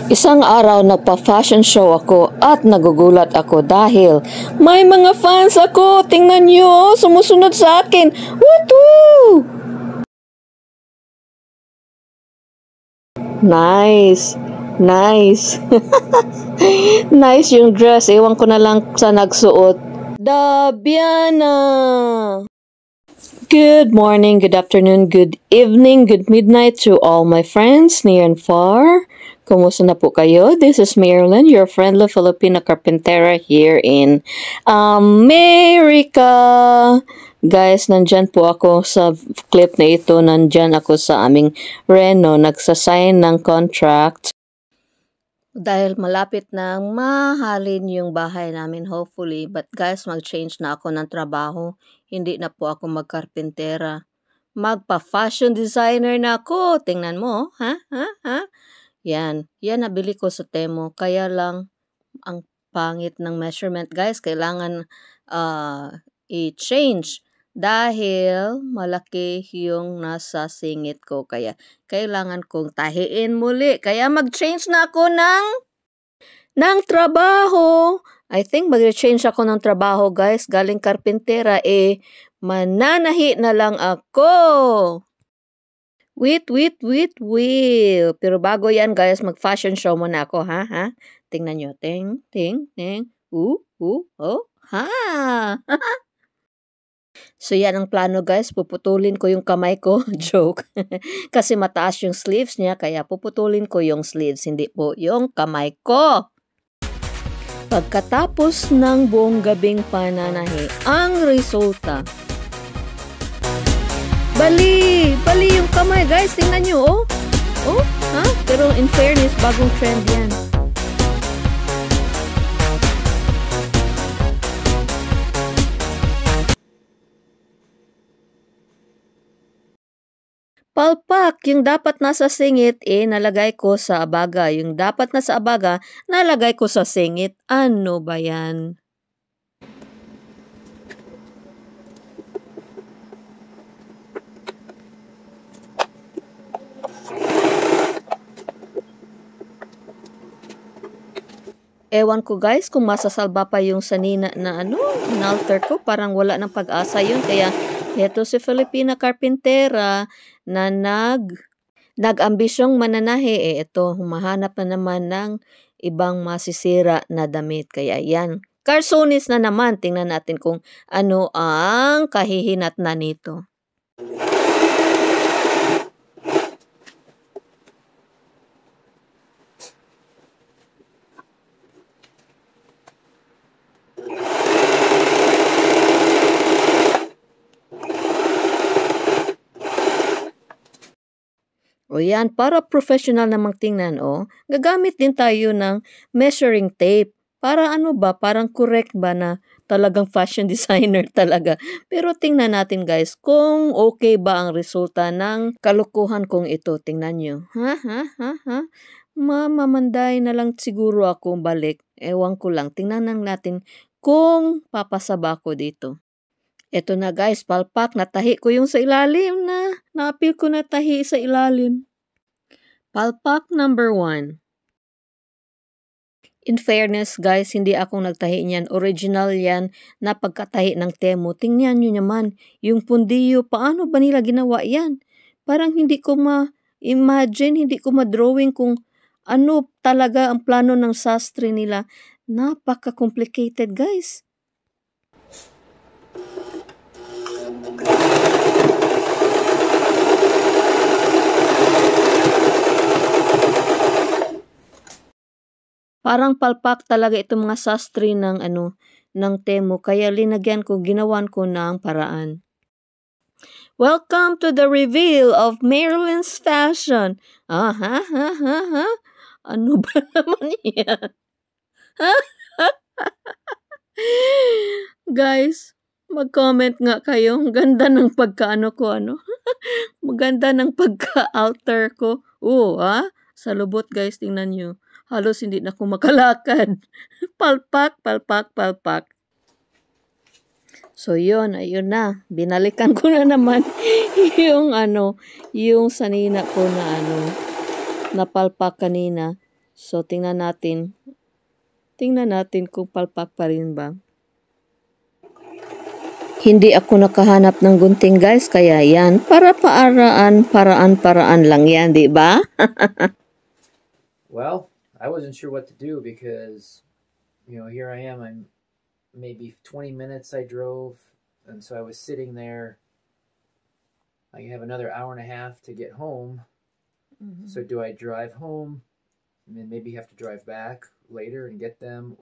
Isang araw nagpa-fashion show ako at nagugulat ako dahil may mga fans ako. Tingnan nyo, sumusunod sa akin. Woohoo! Nice. Nice. Nice yung dress. Ewan ko na lang sa nagsuot. Dabiana! Good morning, good afternoon, good evening, good midnight to all my friends near and far. Kumusta na po kayo? This is Marilyn, your friendly Filipino carpentera here in America. Guys, nandyan po ako sa clip na ito. Nandyan ako sa aming Reno. Nagsasign ng contract. Dahil malapit na mahalin yung bahay namin, hopefully. But guys, mag-change na ako ng trabaho. Hindi na po ako magkarpentera. Magpa-fashion designer na ako. Tingnan mo, ha? Yan. Yan nabili ko sa Temo. Kaya lang, ang pangit ng measurement, guys. Kailangan i-change. Dahil malaki yung nasa singit ko. Kaya kailangan kong tahiin muli. Kaya mag-change na ako ng trabaho. I think mag-change ako ng trabaho, guys. Galing karpentera, mananahi na lang ako. Wait. Pero bago yan, guys, mag-fashion show muna ako, ha? Tingnan nyo. Ting. Ha? So, yan ang plano, guys. Puputulin ko yung kamay ko. Joke. Kasi mataas yung sleeves niya, kaya puputulin ko yung sleeves, hindi po yung kamay ko. Pagkatapos ng buong gabing pananahi, ang resulta. Bali yung kamay, guys. Tingnan nyo, oh. Ha? Pero in fairness, bagong trend yan. Palpak, yung dapat nasa singit, nalagay ko sa abaga. Yung dapat nasa abaga, nalagay ko sa singit. Ano ba yan? Ewan ko, guys, kung masasalba pa yung sanina na inalter ko. Parang wala ng pag-asa yun. Kaya ito si Filipina Carpentera na nag-ambisyong mananahi. Ito, humahanap na naman ng ibang masisira na damit. Kaya yan. Carsonis na naman. Tingnan natin kung ano ang kahihinat na nito. O yan, para professional namang tingnan, gagamit din tayo ng measuring tape. Para parang correct ba na talagang fashion designer talaga. Pero tingnan natin, guys, kung okay ba ang resulta ng kalukuhan kong ito. Tingnan nyo. Ha? Mamamanday na lang siguro ako balik. Ewan ko lang. Tingnan natin kung papasaba ko dito. Ito na, guys, palpak. Natahi ko yung sa ilalim na. Napil ko na tahi sa ilalim. Palpak number 1. In fairness, guys, hindi ako nagtahi niyan. Original yan na pagkatahi ng Temo. Tingnan nyo naman, yung pundiyo, paano ba nila ginawa yan? Parang hindi ko ma-imagine, hindi ko ma-drawing kung ano talaga ang plano ng sastre nila. Napaka-complicated, guys. Parang palpak talaga itong mga sastre ng Temo, kaya linagyan ko, ginawan ko ng paraan. Welcome to the reveal of Marilyn's fashion. Ano ba naman yan? Guys, mag-comment nga kayo. Ang ganda ng pagkaano ko, Maganda ng pagka-alter ko. Sa lubot, guys, tingnan nyo. Halos hindi na ako makalakad. Palpak. So, ayun na. Binalikan ko na naman yung sanina ko na napalpak kanina. So, tingnan natin. Tingnan natin kung palpak pa rin ba. Hindi ako nakahanap ng gunting guys, kaya yan, paraan lang yan, di ba? Well, I wasn't sure what to do because, here I am. I'm maybe 20 minutes I drove, and so I was sitting there. I have another hour and a half to get home. So do I drive home and then maybe have to drive back later and get them?